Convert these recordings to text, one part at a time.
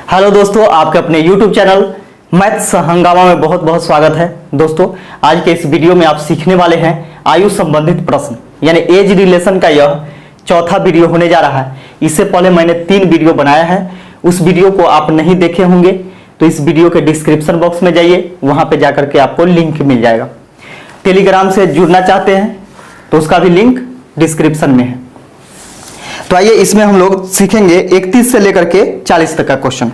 Hello दोस्तों, आपके अपने YouTube चैनल मैथ्स हंगामा में बहुत बहुत स्वागत है। दोस्तों, आज के इस वीडियो में आप सीखने वाले हैं आयु संबंधित प्रश्न यानी एज रिलेशन का यह चौथा वीडियो होने जा रहा है। इससे पहले मैंने 3 वीडियो बनाया है, उस वीडियो को आप नहीं देखे होंगे तो इस वीडियो के डिस्क्रिप्शन बॉक्स में जाइए, वहां पे जाकर के आपको लिंक मिल जाएगा। टेलीग्राम से जुड़ना चाहते हैं तो उसका भी लिंक डिस्क्रिप्शन में है। तो आइए इसमें हम लोग सीखेंगे 31 से लेकर के 40 तक का क्वेश्चन।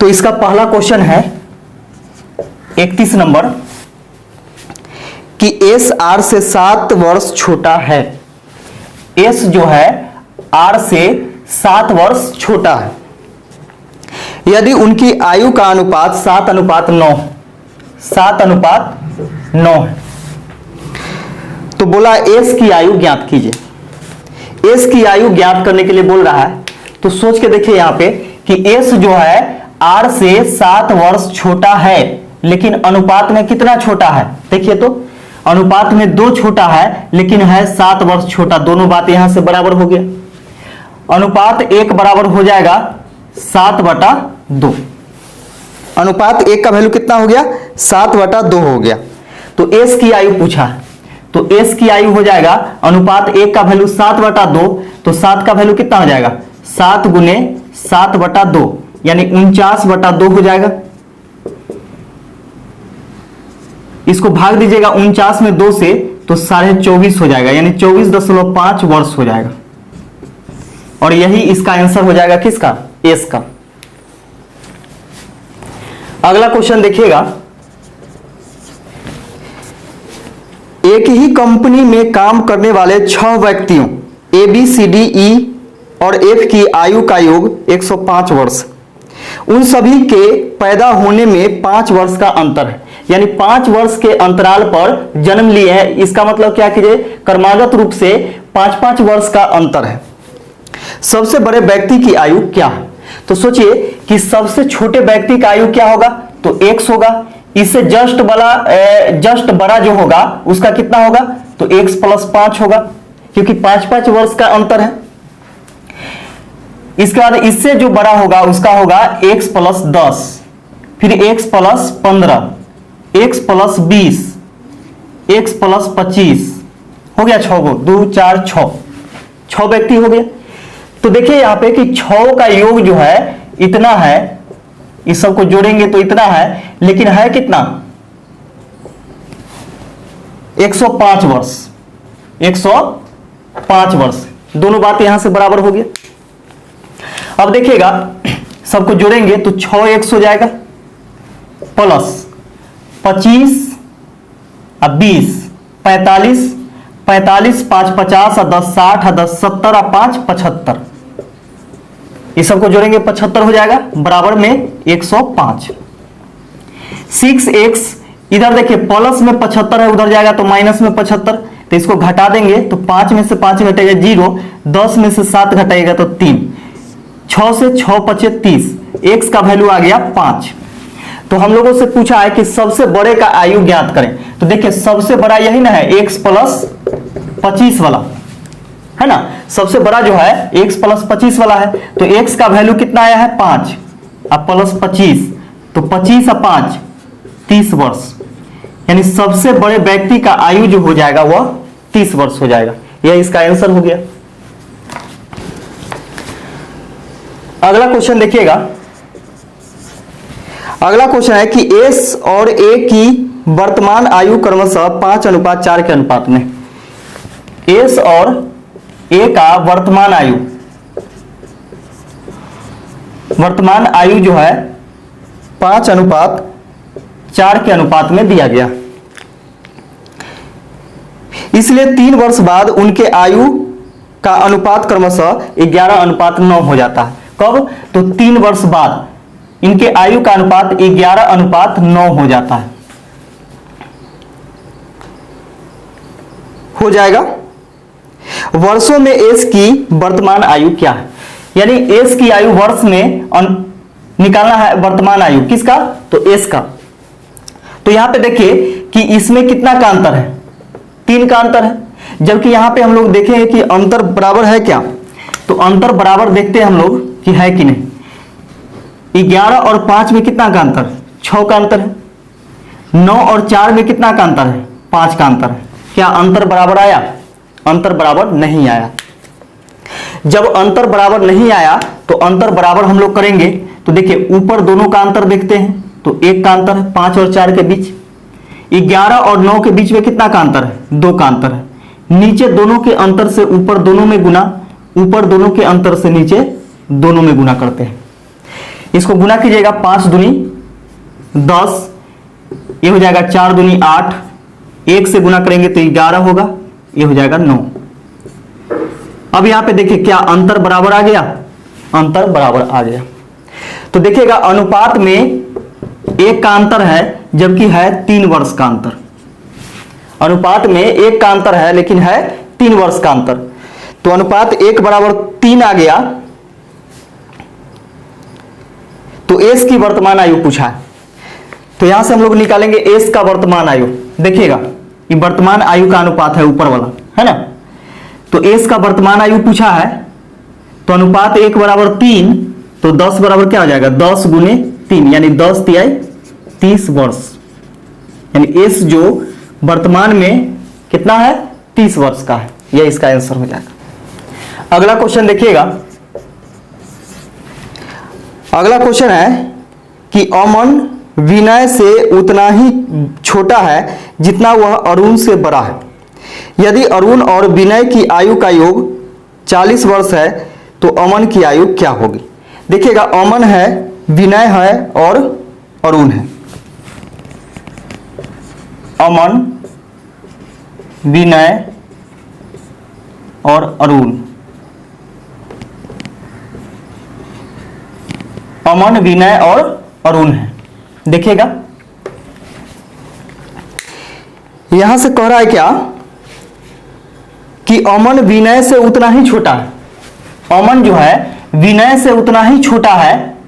तो इसका पहला क्वेश्चन है 31 नंबर कि एस आर से 7 वर्ष छोटा है। एस जो है आर से 7 वर्ष छोटा है यदि उनकी आयु का अनुपात 7:9 है। तो बोला एस की आयु ज्ञात कीजिए। एस की आयु ज्ञात करने के लिए बोल रहा है, तो सोच के देखिए यहां पे कि एस जो है आर से 7 वर्ष छोटा है, लेकिन अनुपात में कितना छोटा है। देखिए तो अनुपात में 2 छोटा है, लेकिन है 7 वर्ष छोटा। दोनों बात यहां से बराबर हो गया। अनुपात 1 बराबर हो जाएगा 7/2। अनुपात 1 का वैल्यू कितना हो गया, 7/2 हो गया। तो एस की आयु पूछा है, तो एस की आयु हो जाएगा अनुपात 1 का वैल्यू 7/2, तो 7 का वैल्यू कितना हो जाएगा 7 गुने 7/2 यानी 49/2 हो जाएगा। इसको भाग दीजिएगा 49 में 2 से तो 24.5 हो जाएगा, यानी 24.5 वर्ष हो जाएगा। और यही इसका आंसर हो जाएगा किसका, एस का। अगला क्वेश्चन देखिएगा, एक ही कंपनी में काम करने वाले 6 व्यक्तियों A B C D E और एफ की आयु का योग 105 वर्ष। उन सभी के पैदा होने में 5 वर्ष का अंतर है, यानी 5 वर्ष के अंतराल पर जन्म लिए हैं। इसका मतलब क्या कीजिए, क्रमागत रूप से 5-5 वर्ष का अंतर है। सबसे बड़े व्यक्ति की आयु क्या है। तो सोचिए कि सबसे छोटे व्यक्ति का आयु क्या होगा, तो x होगा। इससे जस्ट बड़ा जो होगा उसका कितना होगा, तो x + 5 होगा, क्योंकि 5-5 वर्ष का अंतर है। इसके बाद इससे जो बड़ा होगा उसका होगा x + 10, फिर x + 15, x + 20, x + 25 हो गया। 6 को 2 4 6 व्यक्ति हो गए। तो देखिए यहां पे कि 6 का योग जो है इतना है, इस सबको जोड़ेंगे तो इतना है, लेकिन है कितना 105 वर्ष। 105 वर्ष, दोनों बात यहां से बराबर हो गया। अब देखिएगा सबको जोड़ेंगे तो 6x हो जाएगा प्लस 25 और 20 45 45 5 50 और 10 60 और 10 70 और 5 75। ये सबको जोड़ेंगे 75 हो जाएगा, बराबर में 105। 6x इधर देखिए प्लस में 75 है, उधर जाएगा तो माइनस में 75, तो इसको घटा देंगे तो 5 में से 5 घटेगा 0, 10 में से 7 घटाएगा तो 3, 6 से 6 × 30, x का वैल्यू आ गया 5। तो हम लोगों से पूछा है कि सबसे बड़े का आयु ज्ञात करें। तो देखिए सबसे बड़ा यही ना है, x + 25 वाला है ना। सबसे बड़ा जो है x + 25 वाला है। तो x का वैल्यू कितना आया है 5 और प्लस 25, तो 25 और 5 30 वर्ष, यानी सबसे बड़े व्यक्ति का आयु जो हो जाएगा वह 30 वर्ष हो जाएगा। यह इसका आंसर हो गया। अगला क्वेश्चन देखिएगा। अगला क्वेश्चन है कि s और a की वर्तमान आयु क्रमशः 5:4 के अनुपात में। s और a का वर्तमान आयु जो है 5:4 के अनुपात में दिया गया। इसलिए 3 वर्ष बाद उनके आयु का अनुपात क्रमशः 11:9 हो जाता है। कब, तो 3 वर्ष बाद इनके आयु का अनुपात 11:9 हो जाता है, हो जाएगा। वर्षों में एस की वर्तमान आयु क्या है, यानी एस की आयु वर्ष में निकालना है। वर्तमान आयु किसका, तो एस का। तो यहां पे देखिए कि इसमें कितना का अंतर है, 3 का अंतर है, जबकि यहां पे हम लोग देखें कि अंतर बराबर है क्या, तो अंतर बराबर देखते हैं हम लोग कि है कि नहीं। 11 और 5 में कितना का अंतर? 6 का अंतर है। 9 और 4 में कितना का अंतर है? 5 का अंतर है। क्या अंतर बराबर आया? अंतर बराबर नहीं आया। जब अंतर बराबर नहीं आया तो अंतर बराबर हम लोग करेंगे तो देखिए ऊपर दोनों का अंतर देखते हैं तो 1 का अंतर है 5 और 4 के बीच। 11 और 9 के बीच में कितना का अंतर है? 2 का अंतर है। नीचे दोनों के अंतर से ऊपर दोनों में गुना, ऊपर दोनों के अंतर से नीचे दोनों में गुना करते हैं। इसको गुना कीजिएगा 5 दूनी 10, ये हो जाएगा 4 दूनी 8, 1 से गुना करेंगे तो 11 होगा, ये हो जाएगा 9। अब यहां पे देखिए क्या अंतर बराबर आ गया? अंतर बराबर आ गया। तो देखिएगा अनुपात में 1 का अंतर है जबकि है 3 वर्ष का अंतर। अनुपात में 1 का अंतर है लेकिन है 3 वर्ष का अंतर। तो अनुपात 1 बराबर 3 आ गया। तो एस की वर्तमान आयु पूछा है तो यहां से हम लोग निकालेंगे एस का वर्तमान आयु। देखिएगा ये वर्तमान आयु का अनुपात है ऊपर वाला, है ना। तो एस का वर्तमान आयु पूछा है तो अनुपात 1 बराबर 3 तो 10 बराबर क्या हो जाएगा? 10 गुने 3 यानी 10 तिहाई 30 वर्ष। यानी एस जो वर्तमान में कितना है? 30 वर्ष का है। यह इसका आंसर हो जाएगा। अगला क्वेश्चन देखिएगा। अगला क्वेश्चन है कि अमन विनय से उतना ही छोटा है जितना वह अरुण से बड़ा है। यदि अरुण और विनय की आयु का योग 40 वर्ष है तो अमन की आयु क्या होगी? देखिएगा अमन है, विनय है और अरुण है। अमन, विनय और अरुण। अमन, विनय और अरुण है। देखिएगा यहां से कह रहा है क्या कि अमन विनय से उतना ही छोटा है। अमन जो है विनय से उतना ही छोटा है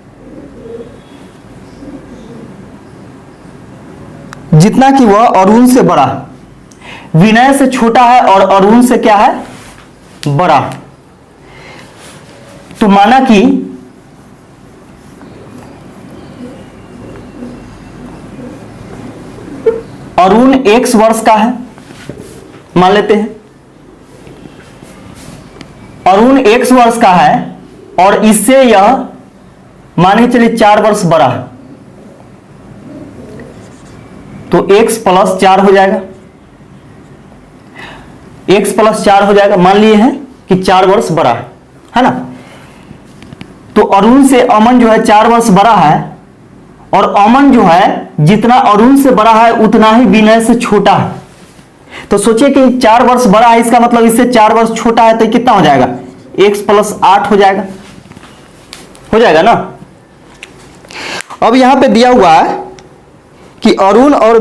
जितना कि वह अरुण से बड़ा है। विनय से छोटा है और अरुण से क्या है? बड़ा। तो माना कि अरुण x वर्ष का है, मान लेते हैं अरुण x वर्ष का है और इससे यह मान के चलिए 4 वर्ष बड़ा है तो x + 4 हो जाएगा। x + 4 हो जाएगा। मान लिए हैं कि 4 वर्ष बड़ा है ना। तो अरुण से अमन जो है 4 वर्ष बड़ा है और अमन जो है जितना अरुण से बड़ा है उतना ही विनय से छोटा है। तो सोचिए कि 4 वर्ष बड़ा है, इसका मतलब इससे 4 वर्ष छोटा है तो कितना हो जाएगा? x + 8 हो जाएगा ना। अब यहां पे दिया हुआ है कि अरुण और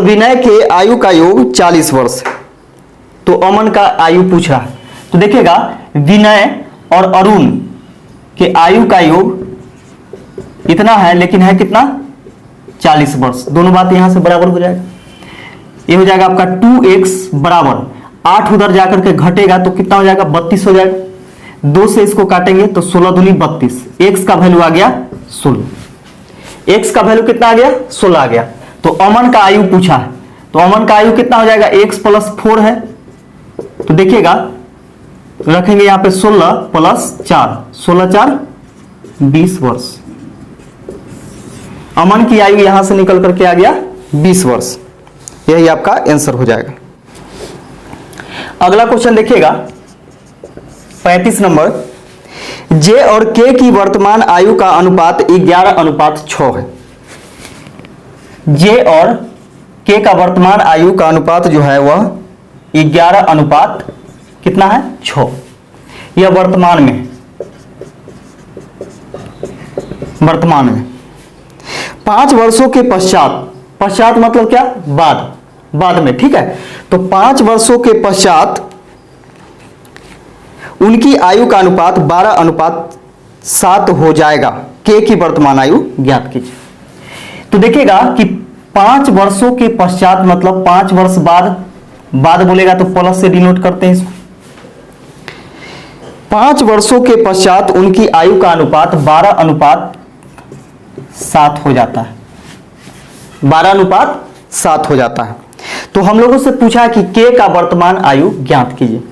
विनय के आयु का योग 40 वर्ष है तो अमन का आयु पूछ रहा है। तो देखिएगा विनय और अरुण के आयु का योग इतना है लेकिन है कितना? 40 वर्ष। दोनों बात यहां से बराबर हो जाएगा। ये हो जाएगा आपका 2x बराबर 8 उधर जाकर के घटेगा तो कितना हो जाएगा? 32 हो जाएगा। 2 से इसको काटेंगे तो 16 दूनी 32। x का वैल्यू आ गया 16। x का वैल्यू कितना आ गया? 16 आ गया। तो अमन का आयु पूछा है तो अमन का आयु कितना हो जाएगा? x + 4 है। तो देखिएगा रखेंगे यहां पे 16 + 4, 16 4 20 वर्ष। अमन की आयु यहां से निकल करके आ गया 20 वर्ष। यही आपका आंसर हो जाएगा। अगला क्वेश्चन देखिएगा 35 नंबर। जे और के की वर्तमान आयु का अनुपात 11:6 है। जे और के का वर्तमान आयु का अनुपात जो है वह 11 कितना है? 6। यह वर्तमान में 5 वर्षों के पश्चात मतलब क्या? बाद में, ठीक है। तो 5 वर्षों के पश्चात उनकी आयु का अनुपात 12:7 हो जाएगा। के की वर्तमान आयु ज्ञात कीजिए। तो देखिएगा कि 5 वर्षों के पश्चात मतलब 5 वर्ष बाद बोलेगा तो प्लस से डिनोट करते हैं इसको। 5 वर्षों के पश्चात उनकी आयु का अनुपात 12:7 हो जाता है। 12:7 हो जाता है। तो हम लोगों से पूछा कि के का वर्तमान आयु ज्ञात कीजिए।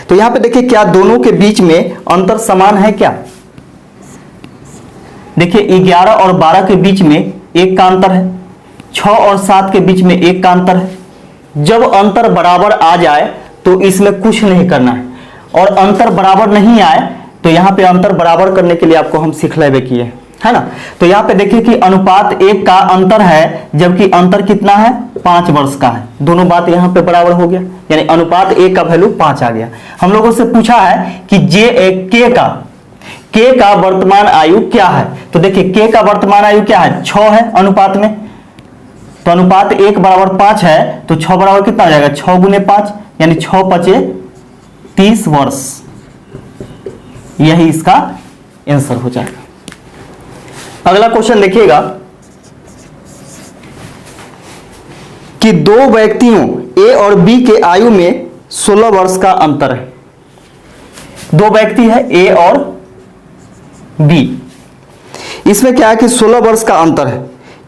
तो यहां पे देखिए क्या दोनों के बीच में अंतर समान है क्या? देखिए 11 और 12 के बीच में 1 का अंतर है, 6 और 7 के बीच में 1 का अंतर है। जब अंतर बराबर आ जाए तो इसमें कुछ नहीं करना है, और अंतर बराबर नहीं आए तो यहां पे अंतर बराबर करने के लिए आपको हम सिखलावे किए, है ना। तो यहां पे देखिए कि अनुपात 1 का अंतर है, जबकि अंतर कितना है? 5 वर्ष का है। दोनों बात यहां पे बराबर हो गया, यानी अनुपात 1 का वैल्यू 5 आ गया। हम लोगों से पूछा है कि के का वर्तमान आयु क्या है। तो देखिए के का वर्तमान आयु क्या है? 6 है अनुपात में, तो अनुपात 1 बराबर 5 है, तो 6 बराबर कितना हो जाएगा? 6 गुने 5, यानी 6 पचे 30 वर्ष। यही इसका आंसर हो जाएगा। अगला क्वेश्चन देखिएगा कि 2 व्यक्तियों ए और बी के आयु में 16 वर्ष का अंतर है। 2 व्यक्ति है ए और बी, इसमें क्या है कि 16 वर्ष का अंतर है।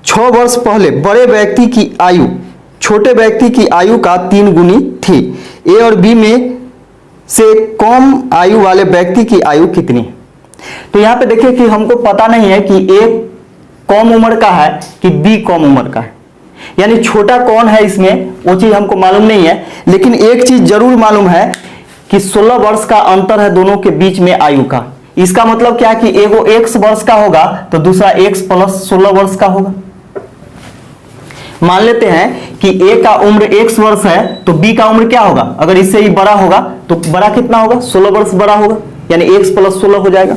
6 वर्ष पहले बड़े व्यक्ति की आयु छोटे व्यक्ति की आयु का 3 गुनी थी। ए और बी में से कम आयु वाले व्यक्ति की आयु कितनी है? तो यहां पे देखिए कि हमको पता नहीं है कि ए कम उम्र का है कि बी कम उम्र का है, यानी छोटा कौन है इसमें वो चीज हमको मालूम नहीं है। लेकिन एक चीज जरूर मालूम है कि 16 वर्ष का अंतर है दोनों के बीच में आयु का। इसका मतलब क्या कि एगो x वर्ष का होगा तो दूसरा x + 16 वर्ष का होगा। मान लेते हैं कि a का उम्र x वर्ष है तो b का उम्र क्या होगा? अगर इससे ही बड़ा होगा तो बड़ा कितना होगा? 16 वर्ष बड़ा होगा, यानी x + 16 हो जाएगा।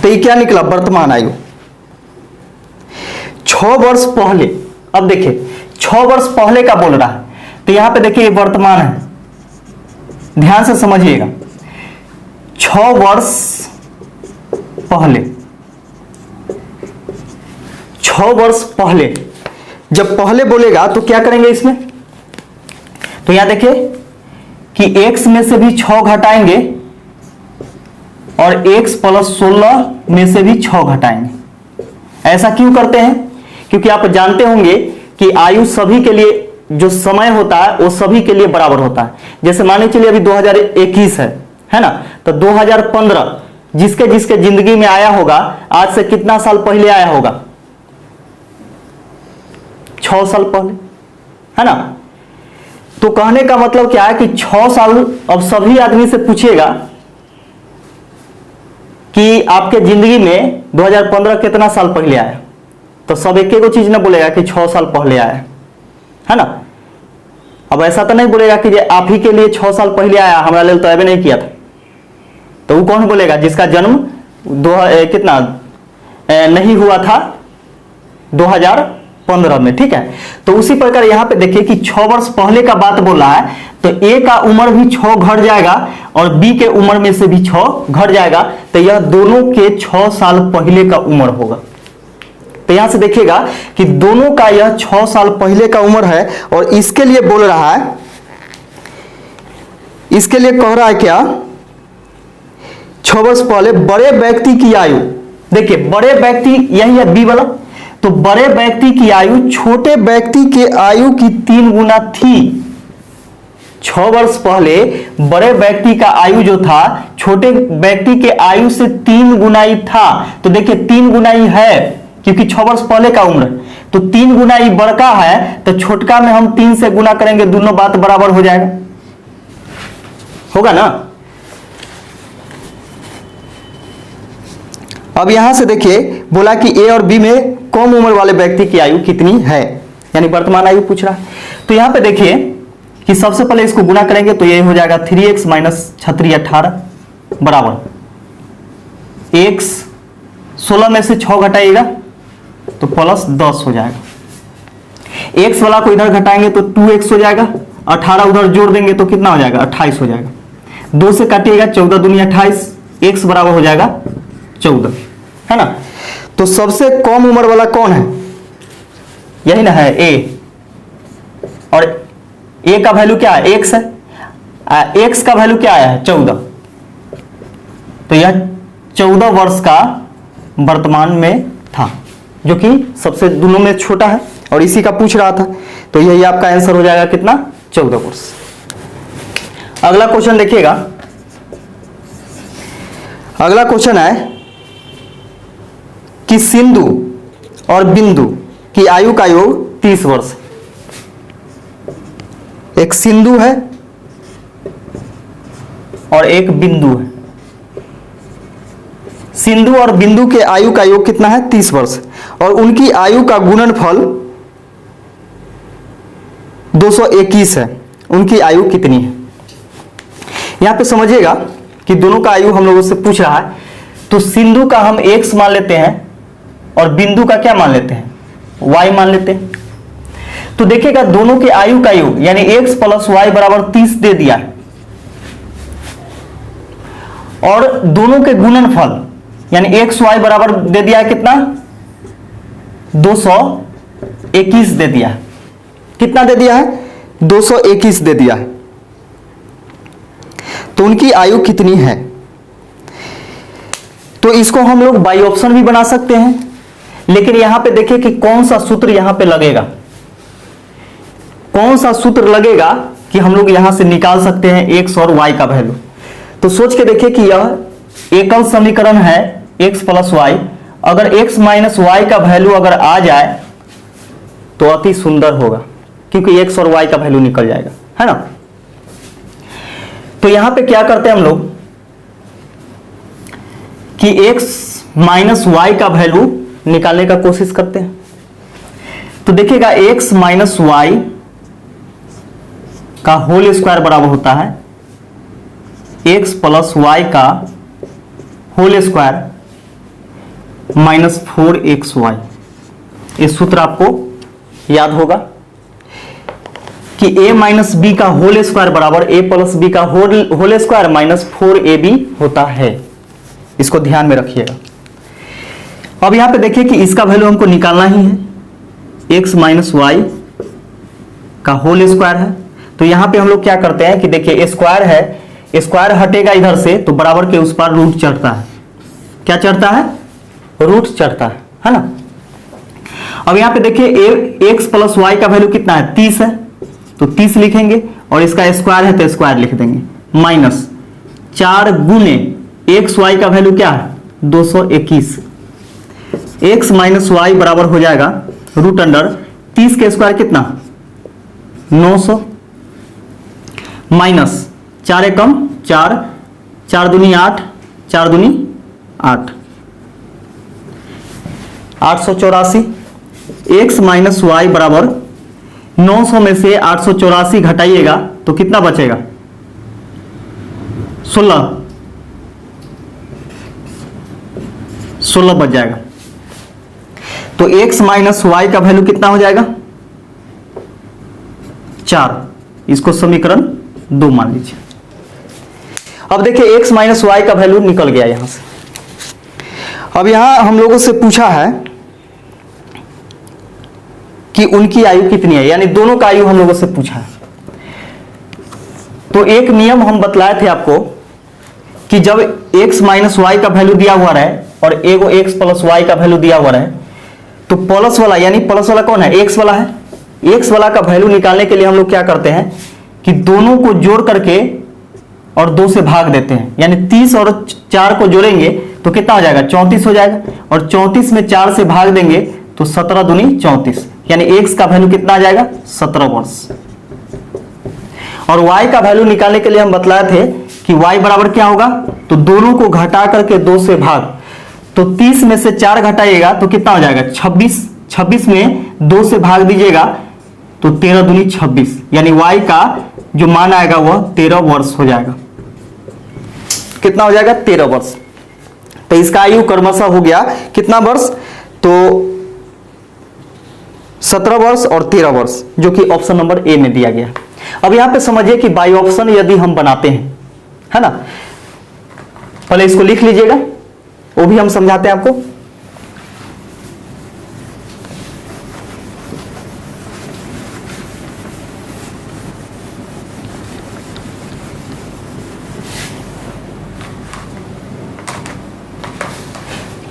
तो ये क्या निकला? वर्तमान आयु 6 वर्ष पहले। अब देखिए 6 वर्ष पहले का बोल रहा है, तो यहां पे देखिए वर्तमान है, ध्यान से समझिएगा। 6 वर्ष पहले, 6 वर्ष पहले, जब पहले बोलेगा तो क्या करेंगे इसमें? तो यहां देखिए कि x में से भी 6 घटाएंगे और x + 16 में से भी 6 घटाएंगे। ऐसा क्यों करते हैं? क्योंकि आप जानते होंगे कि आयु सभी के लिए, जो समय होता है वो सभी के लिए बराबर होता है। जैसे मान चलिए अभी 2021 है ना, तो 2015 जिसके जिसके जिंदगी में आया होगा आज से कितना साल पहले आया होगा? 6 साल पहले, है ना। तो कहने का मतलब क्या है कि 6 साल, अब सभी आदमी से पूछिएगा कि आपके जिंदगी में 2015 कितना साल पहले आया, तो सब एक एक चीज ना बोलेगा कि 6 साल पहले आया, है ना। अब ऐसा तो नहीं बोलेगा कि आप ही के लिए 6 साल पहले आया, हमारा लेल तो अभी नहीं किया था। तो वो कौन बोलेगा? जिसका जन्म कितना नहीं हुआ था 2015 में, ठीक है। तो उसी प्रकार यहां पे देखिए कि 6 वर्ष पहले का बात बोल रहा है, तो ए का उम्र भी 6 घट जाएगा और बी के उम्र में से भी 6 घट जाएगा, तो यह दोनों के 6 साल पहले का उम्र होगा। तो यहां से देखिएगा कि दोनों का यह 6 साल पहले का उम्र है, और इसके लिए बोल रहा है, इसके लिए कह रहा है क्या? 6 वर्ष पहले बड़े व्यक्ति की आयु, देखिए बड़े व्यक्ति यही है बी वाला, तो बड़े व्यक्ति की आयु छोटे व्यक्ति के आयु की 3 गुना थी। 6 वर्ष पहले बड़े व्यक्ति का आयु जो था छोटे व्यक्ति के आयु से 3 गुना ही था। तो देखिए 3 गुना ही है, क्योंकि 6 वर्ष पहले का उम्र, तो 3 गुना ही बड़का है, तो छोटका में हम 3 से गुना करेंगे, दोनों बात बराबर हो जाएगा, होगा ना। अब यहां से देखिए बोला कि ए और बी में कम उम्र वाले व्यक्ति की आयु कितनी है, यानी वर्तमान आयु पूछ रहा है। तो यहां पे देखिए कि सबसे पहले इसको गुना करेंगे तो ये हो जाएगा 3x - 36 18 बराबर x 16 में से 6 घटाइएगा तो +10 हो जाएगा। x वाला को इधर घटाएंगे तो 2x हो जाएगा, 18 उधर जोड़ देंगे तो कितना हो जाएगा? 28 हो जाएगा। 2 से काटिएगा 14 दूनी 28, x बराबर हो जाएगा 14, है ना। तो सबसे कम उम्र वाला कौन है? यही ना है ए, और ए का वैल्यू क्या है? x है। x का वैल्यू क्या आया है? 14। तो यह 14 वर्ष का वर्तमान में था, जो कि सबसे दोनों में छोटा है और इसी का पूछ रहा था। तो यही आपका आंसर हो जाएगा कितना, 14 वर्ष। अगला क्वेश्चन देखिएगा। अगला क्वेश्चन है कि सिंधु और बिंदु की आयु का योग 30 वर्ष। एक सिंधु है और एक बिंदु है। सिंधु और बिंदु के आयु का योग कितना है, 30 वर्ष, और उनकी आयु का गुणनफल 221 है। उनकी आयु कितनी है? यहां पे समझिएगा कि दोनों का आयु हम लोगों से पूछ रहा है, तो सिंधु का हम x मान लेते हैं और बिंदु का क्या मान लेते हैं, y मान लेते हैं। तो देखिएगा दोनों के आयु का योग यानी x प्लस वाई बराबर 30 दे दिया है, और दोनों के गुणनफल यानी एक्स वाई बराबर दे दिया है कितना, 221 दे दिया है। कितना दे दिया है, 221 दे दिया है। तो उनकी आयु कितनी है? तो इसको हम लोग बाई ऑप्शन भी बना सकते हैं, लेकिन यहां पे देखिए कि कौन सा सूत्र यहां पे लगेगा, कौन सा सूत्र लगेगा कि हम लोग यहां से निकाल सकते हैं एक्स और वाई का वैल्यू। तो सोच के देखिए कि यह एकल समीकरण है x प्लस वाई, अगर x माइनस वाई का वैल्यू अगर आ जाए तो अति सुंदर होगा, क्योंकि x और y का वैल्यू निकल जाएगा, है ना। तो यहां पे क्या करते हैं हम लोग कि x माइनस वाई का वैल्यू निकालने का कोशिश करते हैं। तो देखिएगा x माइनस वाई का होल स्क्वायर बराबर होता है x प्लस वाई का होल स्क्वायर माइनस 4xy। इस सूत्र आपको याद होगा कि a माइनस बी का होल स्क्वायर बराबर a प्लस बी का होल स्क्वायर माइनस 4ab होता है। इसको ध्यान में रखिएगा। अब यहां पे देखिए कि इसका वैल्यू हमको निकालना ही है, x माइनस वाई का होल स्क्वायर है। तो यहां पे हम लोग क्या करते हैं कि देखिए स्क्वायर है, स्क्वायर हटेगा इधर से तो बराबर के उस पर रूट चढ़ता है। क्या चढ़ता है, रूट चढ़ता है ना। अब यहां पे देखिए एक्स प्लस वाई का वैल्यू कितना है, 30 है, तो 30 लिखेंगे, और इसका स्क्वायर है तो स्क्वायर लिख देंगे, माइनस 4 गुने एक्स वाई का वैल्यू क्या है, 221। एक्स माइनस वाई बराबर हो जाएगा रूट अंडर 30 के स्क्वायर कितना, 900, माइनस 4 एकम 4, 4 दूनी 8, 4 दूनी 8, 884। एक्स माइनस वाई बराबर 900 में से 884 घटाइएगा तो कितना बचेगा, 16 बच जाएगा। तो x माइनस वाई का वैल्यू कितना हो जाएगा, 4। इसको समीकरण 2 मान लीजिए। अब देखिए x माइनस वाई का वैल्यू निकल गया यहां से। अब यहां हम लोगों से पूछा है कि उनकी आयु कितनी है, यानी दोनों का आयु हम लोगों से पूछा है। तो एक नियम हम बतलाए थे आपको कि जब x माइनस वाई का वैल्यू दिया हुआ रहे और एगो x प्लस वाई का वैल्यू दिया हुआ रहे, तो प्लस वाला यानी प्लस वाला कौन है, x वाला है। x वाला का वैल्यू निकालने के लिए हम लोग क्या करते हैं कि दोनों को जोड़ करके और 2 से भाग देते हैं, यानी 30 और 4 को जोड़ेंगे तो कितना हो जाएगा, 34 हो जाएगा, और 34 में 4 से भाग देंगे तो 17 दूनी 34, यानी x का वैल्यू कितना आ जाएगा, 17 वर्ष। और y का वैल्यू निकालने के लिए हम बतलाए थे कि y बराबर क्या होगा, तो दोनों को घटा करके 2 से भाग, तो 30 में से 4 घटाइएगा तो कितना हो जाएगा, 26। 26 में 2 से भाग दीजिएगा तो 13 दूनी 26, यानी y का जो मान आएगा वह 13 वर्ष हो जाएगा। कितना हो जाएगा, 13 वर्ष। तो इसका आयु क्रमशः हो गया कितना वर्ष, तो 17 वर्ष और 13 वर्ष, जो कि ऑप्शन नंबर ए में दिया गया। अब यहां पे समझिए कि बाई ऑप्शन यदि हम बनाते हैं, है ना, पहले इसको लिख लीजिएगा, वो भी हम समझाते हैं आपको।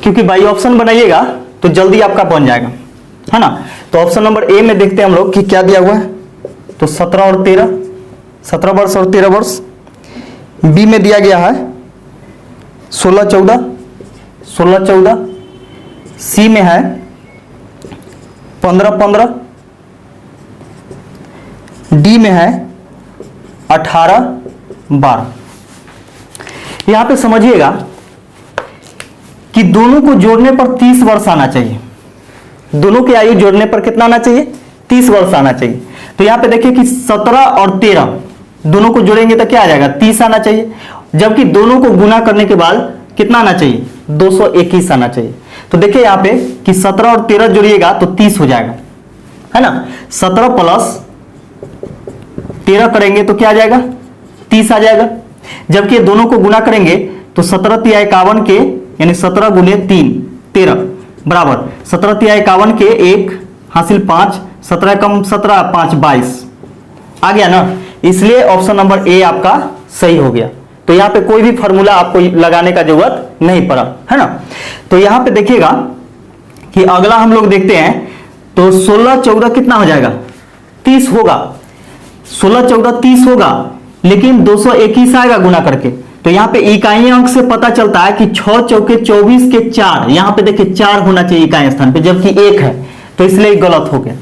क्योंकि बाई ऑप्शन बनाइएगा तो जल्दी आपका बन जाएगा, है ना। तो ऑप्शन नंबर ए में देखते हैं हम लोग कि क्या दिया हुआ है। तो 17 और 13, 17 वर्ष और 13 वर्ष। बी में दिया गया है 16 14, 16 14। सी में है 15 15। डी में है 18 12। यहां पे समझिएगा कि दोनों को जोड़ने पर 30 वर्ष आना चाहिए। दोनों की आयु जोड़ने पर कितना आना चाहिए? 30 वर्ष आना चाहिए। तो यहां पे देखिए कि 17 और 13 दोनों को जोड़ेंगे तो क्या आ जाएगा? 30 आना चाहिए। जबकि दोनों को गुना करने के बाद कितना आना चाहिए? 221 आना चाहिए। तो देखिए यहां पे कि 17 और 13 जोड़िएगा तो 30 हो जाएगा, है ना। 17 प्लस 13 करेंगे तो क्या आ जाएगा? 30 आ जाएगा। जबकि दोनों को गुना करेंगे तो 17 तिया 51 के यानी 17 गुने 3 13 बराबर 17 तिया 51 के 1 हासिल 5, 17 कम 17 5 22 आ गया ना। इसलिए ऑप्शन नंबर ए आपका सही हो गया। तो यहां पे कोई भी फॉर्मूला आपको लगाने का जरूरत नहीं पड़ा, है ना। तो यहां पे देखिएगा कि अगला हम लोग देखते हैं। तो 16 14 कितना हो जाएगा? 30 होगा। 16 14 30 होगा, लेकिन 221 आएगा गुना करके। तो यहां पे इकाई अंक से पता चलता है कि 6 चौके 24 के 4, यहां पे देखिए 4 होना चाहिए इकाई स्थान पे, जबकि 1 है, तो इसलिए गलत हो गया।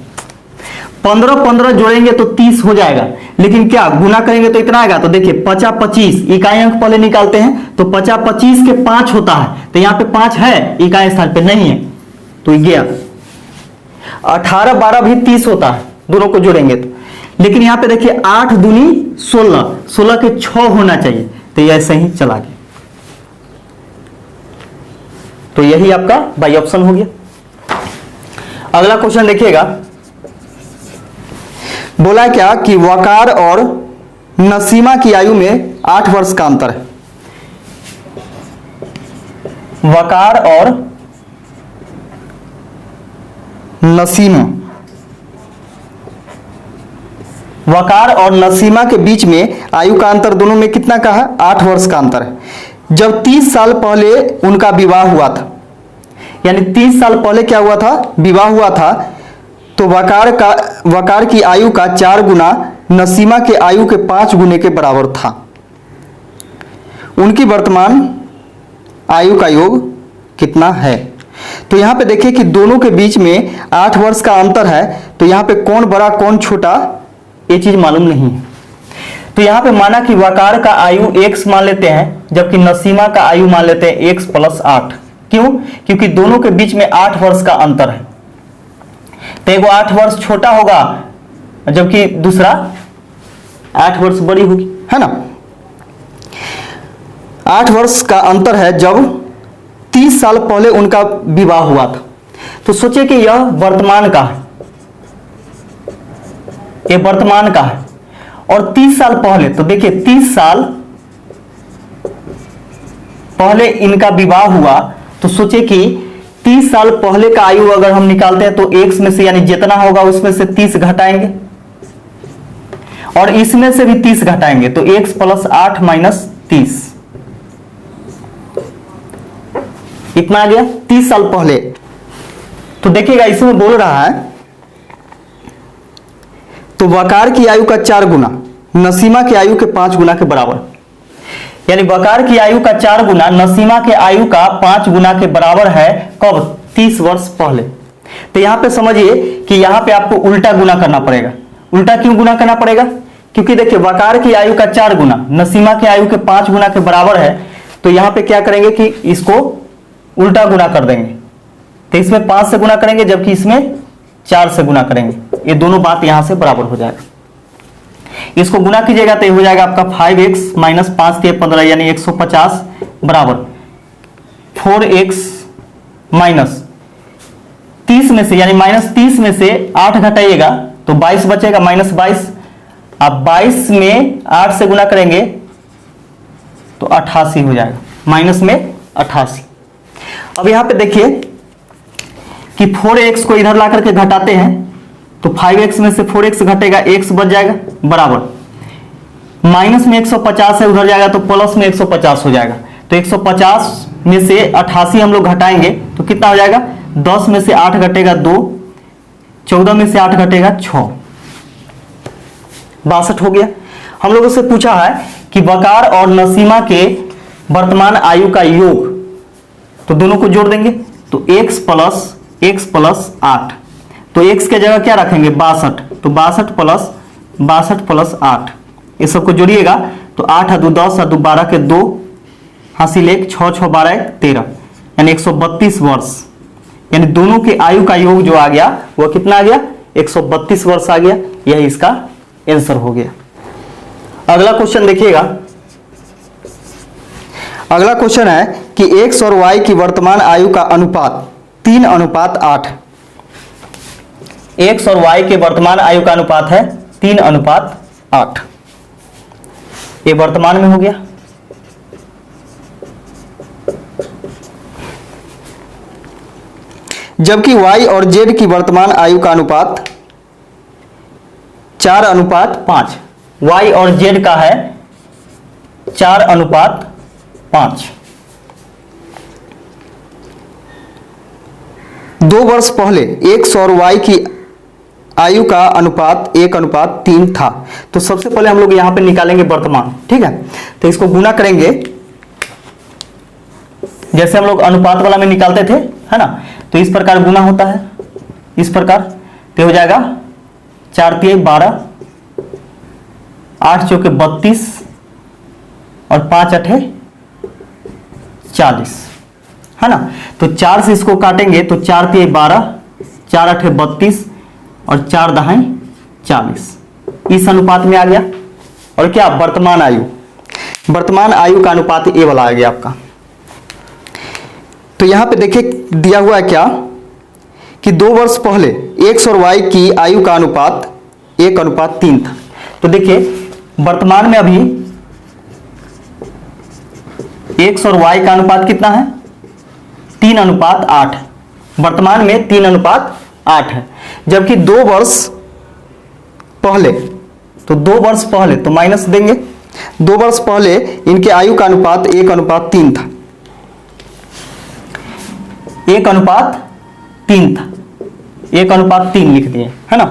15 15 जोड़ेंगे तो 30 हो जाएगा, लेकिन क्या गुना करेंगे तो इतना आएगा। तो देखिए 50 25 इकाई अंक पहले निकालते हैं। तो 50 25 के 5 होता है, तो यहां पे 5 है इकाई स्थान पे, नहीं है तो गया। 18 12 भी 30 होता है दोनों को जोड़ेंगे तो, लेकिन यहां पे देखिए 8 दूनी 16, 16 के 6 होना चाहिए, तो ये ऐसे ही चला गया। तो यही आपका बाई ऑप्शन हो गया। अगला क्वेश्चन देखिएगा। बोला क्या कि वकार और नसीमा की आयु में 8 वर्ष का अंतर है। वकार और नसीमा, वकार और नसीमा के बीच में आयु का अंतर दोनों में कितना का है? 8 वर्ष का अंतर है। जब 30 साल पहले उनका विवाह हुआ था, यानी 30 साल पहले क्या हुआ था? विवाह हुआ था। तो वकार की आयु का 4 गुना नसीमा के आयु के 5 गुने के बराबर था। उनकी वर्तमान आयु का योग कितना है? तो यहां पे देखिए कि दोनों के बीच में 8 वर्ष का अंतर है। तो यहां पे कौन बड़ा कौन छोटा ये चीज मालूम नहीं है। तो यहां पे माना कि वकार का आयु x मान लेते हैं, जबकि नसीमा का आयु मान लेते हैं x + 8। क्यों? क्योंकि दोनों के बीच में 8 वर्ष का अंतर है। तो एगो 8 वर्ष छोटा होगा, जबकि दूसरा 8 वर्ष बड़ी होगी, है ना। 8 वर्ष का अंतर है जब 30 साल पहले उनका विवाह हुआ था। तो सोचिए कि यह वर्तमान का है, ये वर्तमान का है, और 30 साल पहले, तो देखिए 30 साल पहले इनका विवाह हुआ। तो सोचिए कि 30 साल पहले का आयु अगर हम निकालते हैं तो x में से यानी जितना होगा उसमें से 30 घटाएंगे, और इसमें से भी 30 घटाएंगे, तो x + 8 - 30 इतना आ गया 30 साल पहले। तो देखिएगा इसमें बोल रहा है तो वकार की आयु का 4 गुना नसीमा की आयु के 5 गुना के बराबर, यानी वकार की आयु का 4 गुना नसीमा के आयु का 5 गुना के बराबर है। कब? 30 वर्ष पहले। तो यहां पे समझिए कि यहां पे आपको उल्टा गुना करना पड़ेगा। उल्टा क्यों गुना करना पड़ेगा? क्योंकि देखिए वकार की आयु का 4 गुना नसीमा की आयु के 5 गुना के बराबर है। तो यहां पे क्या करेंगे कि इसको उल्टा गुना कर देंगे। तो इसमें 5 से गुना करेंगे, जबकि इसमें 4 से गुना करेंगे। ये दोनों बात यहां से बराबर हो जाएगा। इसको गुना कीजिएगा तो ये हो जाएगा आपका 5x - 5 × 15 यानी 150 बराबर 4x - 30 में से यानी -30 में से 8 घटाइएगा तो 22 बचेगा, -22। अब 22 में 8 से गुना करेंगे तो 88 हो जाएगा, माइनस में 88। अब यहां पे देखिए कि 4x को इधर ला करके घटाते हैं तो 5x में से 4x घटेगा, x बच जाएगा बराबर माइनस में 150 है, उधर जाएगा तो प्लस में 150 हो जाएगा। तो 150 में से 88 हम लोग घटाएंगे तो कितना हो जाएगा, 10 में से 8 घटेगा 2, 14 में से 8 घटेगा 6, 62 हो गया। हम लोगों से पूछा है कि वकार और नसीमा के वर्तमान आयु का योग, तो दोनों को जोड़ देंगे तो x प्लस 8, तो x के जगह क्या रखेंगे 62, तो 62 प्लस 8, ये सबको जोड़िएगा तो 8 2 10 2 12 के 2 हासिल 1, 6 6 12 1 13, यानी 132 वर्ष, यानी दोनों के आयु का योग जो आ गया वो कितना आ गया, 132 वर्ष आ गया। यही इसका आंसर हो गया। अगला क्वेश्चन देखिएगा। अगला क्वेश्चन है कि x और y की वर्तमान आयु का अनुपात 3:8। x और y के वर्तमान आयु का अनुपात है 3:8, ये वर्तमान में हो गया। जबकि y और z की वर्तमान आयु का अनुपात 4:5, y और z का है 4:5। 2 वर्ष पहले x और y की आयु का अनुपात 1:3 था। तो सबसे पहले हम लोग यहां पे निकालेंगे वर्तमान, ठीक है। तो इसको गुना करेंगे जैसे हम लोग अनुपात वाला में निकालते थे, है ना, तो इस प्रकार गुना होता है, इस प्रकार। तो हो जाएगा 4 × 12, 8 × 32 और 5 × 8 40, है ना। तो 4 से इसको काटेंगे तो 4 × 12, 4 × 8 32 और 4 × 40, इस अनुपात में आ गया। और क्या वर्तमान आयु का अनुपात ये वाला आ गया आपका। तो यहां पे देखिए दिया हुआ है क्या कि 2 वर्ष पहले x और y की आयु का अनुपात 1:3 था। तो देखिए वर्तमान में अभी x और y का अनुपात कितना है, 3:8, वर्तमान में 3:8 है। जबकि 2 वर्ष पहले, तो 2 वर्ष पहले तो माइनस देंगे, 2 वर्ष पहले इनके आयु का अनुपात 1:3 था, 1:3 था, 1:3 लिख दिए, है ना।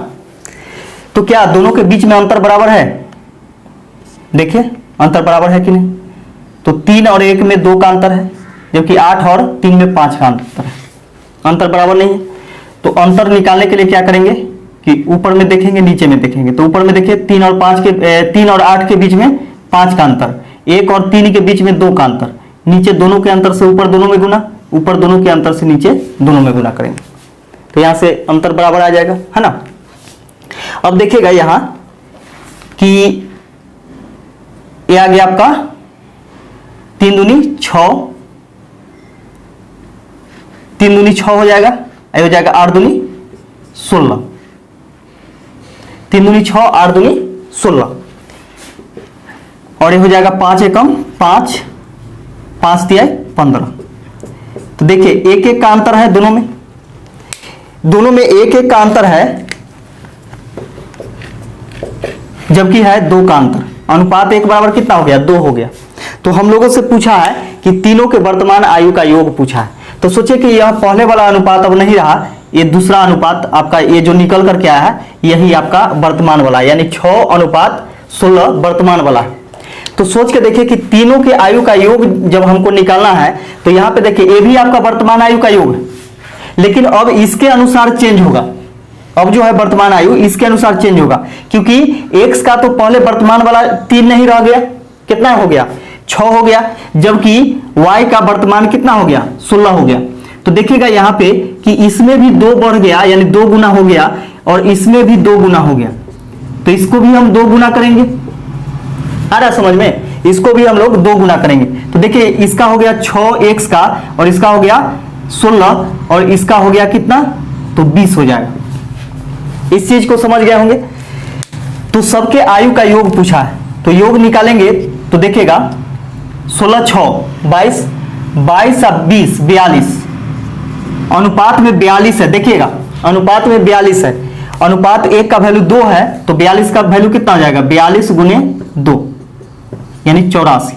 तो क्या दोनों के बीच में अंतर बराबर है, देखिए अंतर बराबर है कि नहीं। तो 3 और 1 में 2 का अंतर है, जबकि 8 और 3 में 5 का अंतर है, अंतर बराबर नहीं है। तो अंतर निकालने के लिए क्या करेंगे कि ऊपर में देखेंगे नीचे में देखेंगे। तो ऊपर में देखिए 3 और 8 के बीच में 5 का अंतर, 1 और 3 के बीच में 2 का अंतर, नीचे दोनों के अंतर से ऊपर दोनों में गुना, ऊपर दोनों के अंतर से नीचे दोनों में गुना करेंगे, तो यहां से अंतर बराबर आ जाएगा, है ना। अब देखिएगा यहां कि यह आ गया आपका 3 दूनी 6, 3 दूनी 6 हो जाएगा, ये हो जाएगा 8 दूनी 16, 3 दूनी 6, 8 दूनी 16, और ये हो जाएगा 5 एकम 5, 5 × 3 = 15। तो देखिए 1 का अंतर है दोनों में 1 का अंतर है, जबकि है 2 का अंतर। अनुपात 1 बराबर कितना हो गया, 2 हो गया। तो हम लोगों से पूछा है कि तीनों के वर्तमान आयु का योग पूछा है। तो सोचिए कि यह पहले वाला अनुपात अब नहीं रहा, ये दूसरा अनुपात आपका, ये जो निकल करके आया है यही आपका वर्तमान वाला, यानी 6:16 वर्तमान वाला है। तो सोच के देखिए कि तीनों के आयु का योग जब हमको निकालना है तो यहां पे देखिए ये भी आपका वर्तमान आयु का योग है, लेकिन अब इसके अनुसार चेंज होगा। अब जो है वर्तमान आयु इसके अनुसार चेंज होगा, क्योंकि x का तो पहले वर्तमान वाला 3 नहीं रह गया, कितना हो गया 6 हो गया, जबकि y का वर्तमान कितना हो गया 16 हो गया। तो देखिएगा यहां पे कि इसमें भी 2 बढ़ गया, यानी 2 गुना हो गया, और इसमें भी 2 गुना हो गया। तो इसको भी हम 2 गुना करेंगे, आ रहा समझ में, इसको भी हम लोग 2 गुना करेंगे। तो देखिए इसका हो गया 6x का, और इसका हो गया 16, और इसका हो गया कितना, तो 20 हो जाएगा। इस चीज को समझ गए होंगे। तो सबके आयु का योग पूछा है, तो योग निकालेंगे तो देखिएगा 16 6 22, 22 और 20 42, अनुपात में 42 है। देखिएगा अनुपात में 42 है, अनुपात 1 का वैल्यू 2 है, तो 42 का वैल्यू कितना हो जाएगा 42 × 2, यानी 84।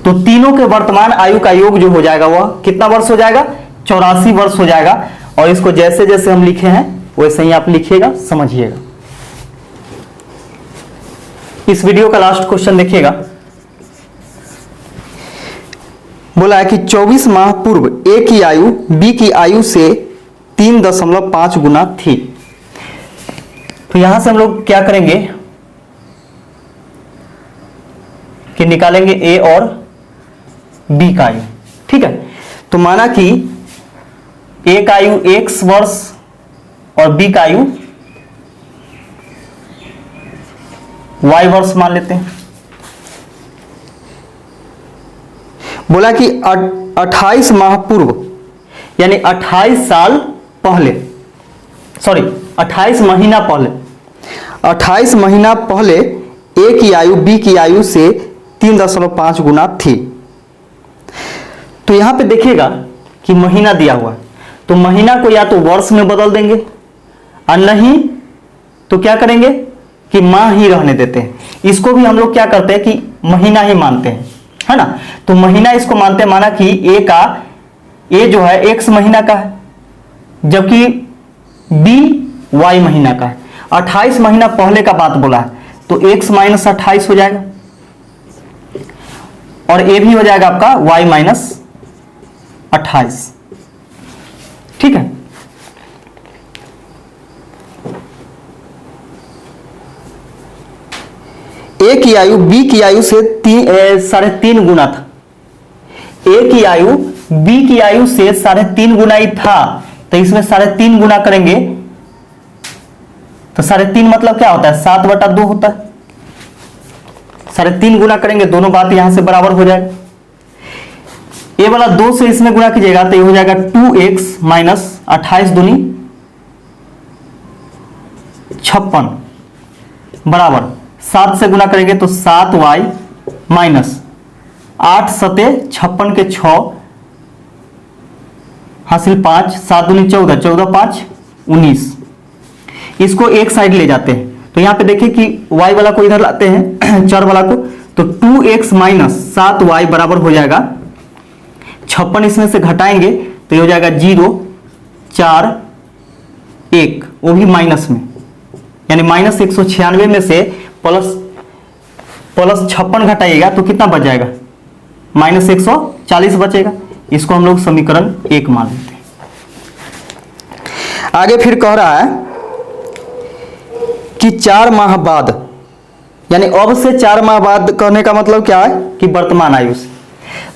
तो तीनों के वर्तमान आयु का योग जो हो जाएगा वह कितना वर्ष हो जाएगा, 84 वर्ष हो जाएगा। और इसको जैसे जैसे हम लिखे हैं वैसे ही आप लिखिएगा, समझिएगा। इस वीडियो का लास्ट क्वेश्चन देखिएगा। बोला है कि 24 माह पूर्व ए की आयु बी की आयु से 3.5 गुना थी। तो यहां से हम लोग क्या करेंगे कि निकालेंगे ए और बी का आयु। ठीक है, तो माना कि ए का आयु x वर्ष और बी का आयु y वर्ष मान लेते हैं। बोला कि 28 माह पूर्व यानी 28 साल पहले, सॉरी 28 महीना पहले, 28 महीना पहले ए की आयु बी की आयु से 3.5 गुना थी। तो यहां पे देखिएगा कि महीना दिया हुआ है, तो महीना को या तो वर्ष में बदल देंगे और नहीं तो क्या करेंगे कि माह ही रहने देते हैं। इसको भी हम लोग क्या करते हैं कि महीना ही मानते हैं, है ना। तो महीना इसको मानते हैं, माना कि ए जो है x महीना का है जबकि बी y महीना का है। 28 महीना पहले का बात बोला है तो x माइनस 28 हो जाएगा और ए भी हो जाएगा आपका y माइनस 28। ठीक है, ए की आयु बी की आयु से 3.5 गुना था। ए की आयु बी की आयु से 3.5 गुना ही था, तो इसमें 3.5 गुना करेंगे तो 3.5 मतलब क्या होता है, 7/2 होता है। 3.5 गुना करेंगे, दोनों बात यहां से बराबर हो जाएगा। ये वाला 2 से इसमें गुणा कीजिएगा तो ये हो जाएगा 2x माइनस 28 दूनी 56 बराबर 7 से गुना करेंगे तो 7y माइनस 8 सते 56 के 6 हासिल 5, 7 दूनी 14, 14 5 19। इसको एक साइड ले जाते हैं तो यहां पे देखिए कि y वाला को इधर लाते हैं चर वाला को, तो 2x माइनस 7y बराबर हो जाएगा 56, इसमें से घटाएंगे तो ये हो जाएगा 0 4 1, वो भी माइनस में, यानी माइनस 196 में से प्लस 56 घटाइएगा तो कितना बच जाएगा, माइनस 140 बचेगा। इसको हम लोग समीकरण 1 मान लेते हैं। आगे फिर कह रहा है कि 4 माह बाद, यानी अब से 4 माह बाद कहने का मतलब क्या है कि वर्तमान आयु से,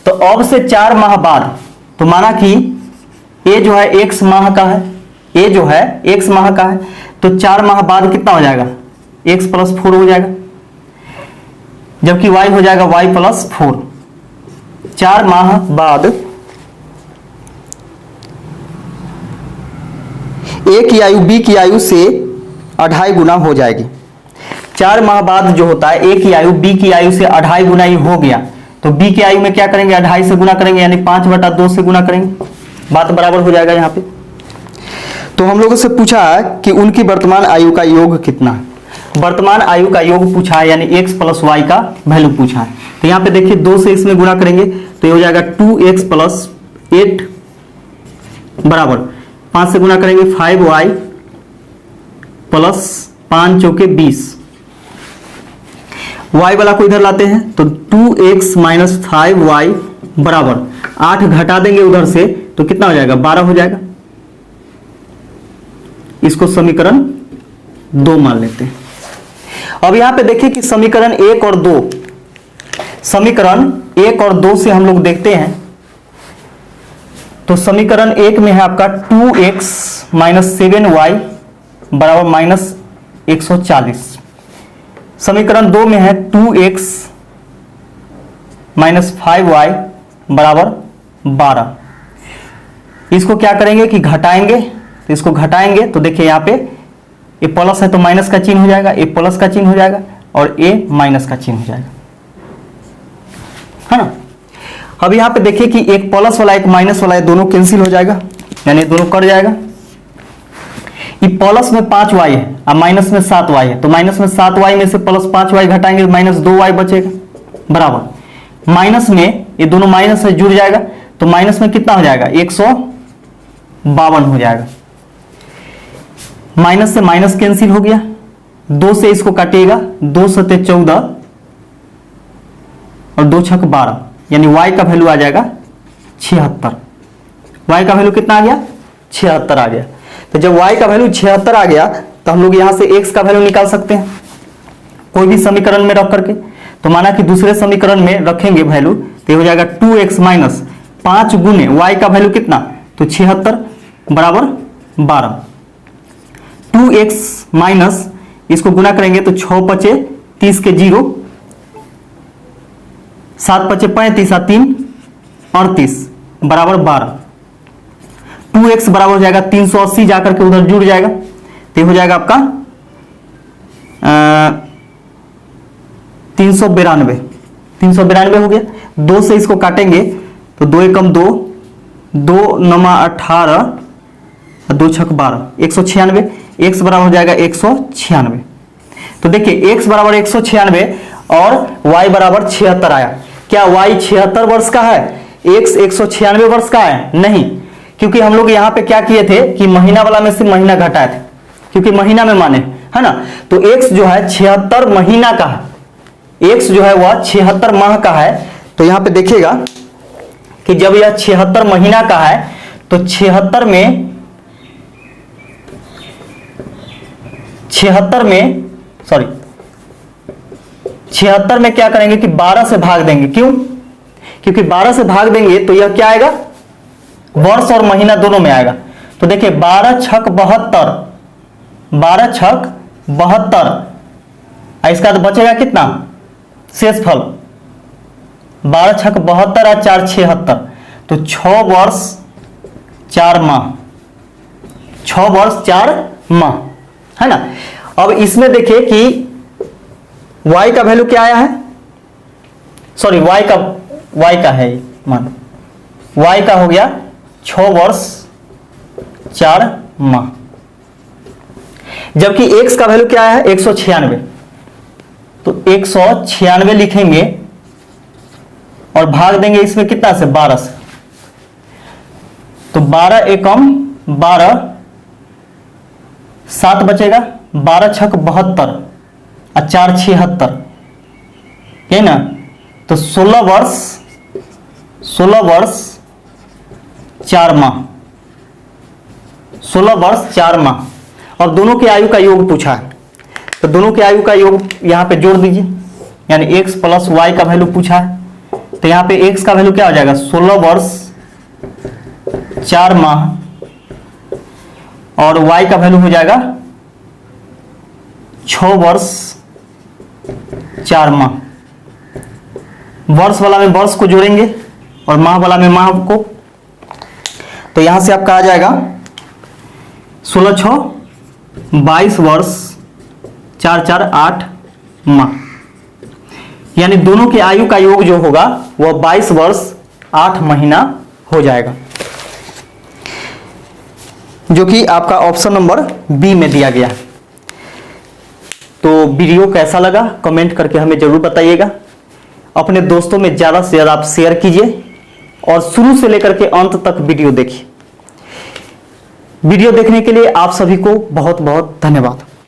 तो अब से 4 माह बाद, तो माना कि ए जो है x माह का है, ए जो है x माह का है, तो 4 माह बाद कितना हो जाएगा, x प्लस 4 हो जाएगा, जबकि y हो जाएगा y प्लस 4। 4 माह बाद ए की आयु बी की आयु से 2.5 गुना हो जाएगी। 4 माह बाद जो होता है ए की आयु बी की आयु से 2.5 गुना ही हो गया, तो बी की आयु में क्या करेंगे, 2.5 से गुना करेंगे, यानी 5/2 से गुना करेंगे, बात बराबर हो जाएगा यहाँ पे। तो हम लोगों से पूछा है कि उनकी वर्तमान आयु का योग कितना है, वर्तमान आयु का योग पूछा है, यानी x प्लस वाई का वैल्यू पूछा है। तो यहाँ पे देखिए 2 से इसमें गुणा करेंगे तो ये हो जाएगा 2x प्लस 8 बराबर 5 से गुणा करेंगे 5y प्लस 5 चौके 20, y वाला को इधर लाते हैं तो 2x माइनस 5y बराबर 8 घटा देंगे उधर से तो कितना हो जाएगा, 12 हो जाएगा। इसको समीकरण 2 मान लेते हैं। अब यहां पे देखिए कि समीकरण 1 और 2, समीकरण 1 और 2 से हम लोग देखते हैं तो समीकरण 1 में है आपका 2x माइनस 7y बराबर माइनस 140, समीकरण 2 में है 2x माइनस 5y बराबर 12। इसको क्या करेंगे कि घटाएंगे, तो इसको घटाएंगे तो देखिए यहाँ पे ए प्लस है तो माइनस का चिन्ह हो जाएगा, ए प्लस का चिन्ह हो जाएगा और ए माइनस का चिन्ह हो जाएगा, है ना। अब यहाँ पे देखिए कि एक प्लस वाला एक माइनस वाला है, दोनों कैंसिल हो जाएगा, यानी दोनों कट जाएगा। ये प्लस में 5y है और माइनस में 7y है, तो माइनस में 7y में से प्लस 5y घटाएंगे माइनस 2y बचेगा बराबर माइनस में ये दोनों माइनस से जुड़ जाएगा, तो माइनस में कितना हो जाएगा 152 हो जाएगा। माइनस से माइनस कैंसिल हो गया, 2 से इसको काटिएगा, 2 सते 14 और 2 छक 12, यानी y का वैल्यू आ जाएगा 76। y का वैल्यू कितना आ गया 76 आ गया। तो जब y का वैल्यू 76 आ गया तो हम लोग यहां से x का वैल्यू निकाल सकते हैं कोई भी समीकरण में रख करके। तो माना कि दूसरे समीकरण में रखेंगे वैल्यू, तो हो जाएगा 2x माइनस 5 गुने y का वैल्यू कितना, तो 76 बराबर 12। 2x माइनस इसको गुना करेंगे तो 6 पचे 30 के 0, 7 पचे 35 और 3 38 बराबर 12। 2x बराबर हो जाएगा 380, जाकर के उधर जुड़ जाएगा, तो हो जाएगा आपका 392 हो गया। 2 से इसको काटेंगे तो 2 एकम 2, 2 नमा 18, 2 छक 12, 196। x बराबर हो जाएगा 196। तो देखिए x बराबर 196 और y बराबर 76 आया। क्या y 76 वर्ष का है, x 196 वर्ष का है? नहीं, क्योंकि हम लोग यहाँ पे क्या किए थे कि महीना वाला में से महीना घटाए थे, क्योंकि महीना में माने है ना। तो x जो है 76 महीना का है, x जो है वह 76 माह का है। तो यहाँ पे देखिएगा कि जब यह 76 महीना का है तो 76 में क्या करेंगे कि 12 से भाग देंगे। क्यों? क्योंकि 12 से भाग देंगे तो यह क्या आएगा, वर्ष और महीना दोनों में आएगा। तो देखिए 12 छक 72, 12 छक 72, इसका तो बचेगा कितना शेषफल, 12 छक 72 और 4 76, तो 6 वर्ष 4 माह, 6 वर्ष 4 माह है ना। अब इसमें देखिए कि y का वैल्यू क्या आया है, सॉरी y का है मान, y का हो गया 6 वर्ष 4 माह, जबकि x का वैल्यू क्या आया है 196। तो 196 लिखेंगे और भाग देंगे इसमें कितना से 12 से, तो 12 एकम 12, 7 बचेगा, 12 छक 72 और 4 76 है ना। तो 16 वर्ष 4 माह, 16 वर्ष 4 माह। और दोनों की आयु का योग पूछा है, तो दोनों की आयु का योग यहां पे जोड़ दीजिए, यानी x प्लस y का वैल्यू पूछा है। तो यहां पे x का वैल्यू क्या हो जाएगा 16 वर्ष 4 माह और y का वैल्यू हो जाएगा 6 वर्ष 4 माह। वर्ष वाला में वर्ष को जोड़ेंगे और माह वाला में माह को, तो यहां से आपका आ जाएगा 16 6 22 वर्ष 4 4 8 माह, यानी दोनों की आयु का योग जो होगा वह 22 वर्ष 8 महीना हो जाएगा, जो कि आपका ऑप्शन नंबर बी में दिया गया है। तो वीडियो कैसा लगा कमेंट करके हमें जरूर बताइएगा। अपने दोस्तों में ज़्यादा से ज़्यादा आप शेयर कीजिए और शुरू से लेकर के अंत तक वीडियो देखिए। वीडियो देखने के लिए आप सभी को बहुत बहुत धन्यवाद।